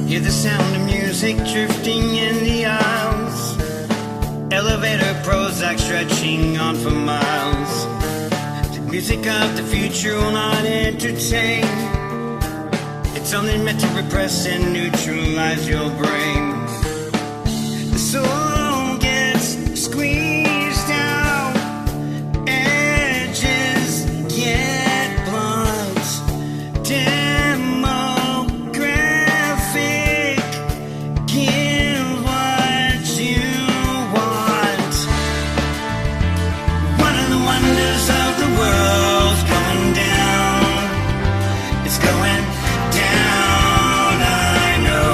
Hear the sound of music drifting in the aisles. Elevator Prozac stretching on for miles. The music of the future will not entertain. It's only meant to repress and neutralize your brain. The soul gets squeezed out, edges get blunt. Demographic, give what you want. One of the wonders of the world's going down. It's going down, I know.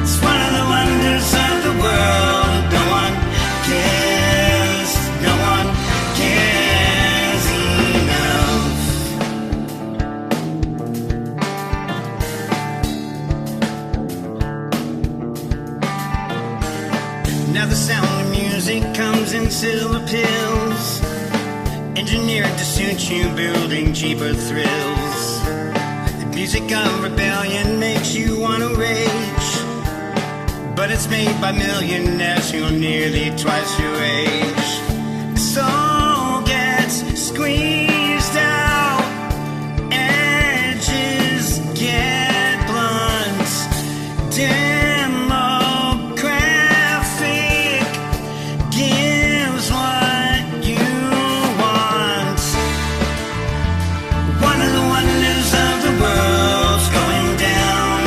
It's one of the wonders of the world. No one cares, no one cares enough. Now the sound of music comes in silver pills, engineered to suit you, building cheaper thrills. The music of rebellion makes you want to rage, but it's made by millionaires who are nearly twice your age. The soul gets squeezed out, edges get blunt. Demographic gives what you want. One of the wonders of the world's going down.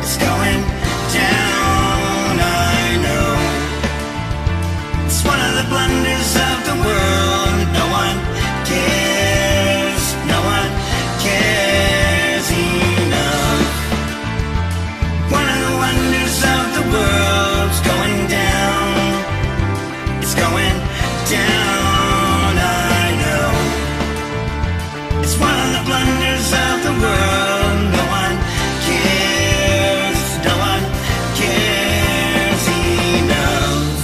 It's going down, I know. It's one of the blunders of the world. No one cares, no one cares enough. One of the wonders of the world's going down. It's going down, I know. It's one of the blunders of the world. No one cares, no one cares enough.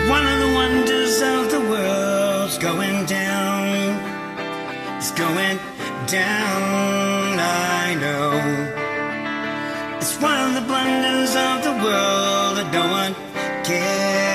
One of the wonders of the world's going down. It's going down, I know. It's one of the blunders of the world that no one cares.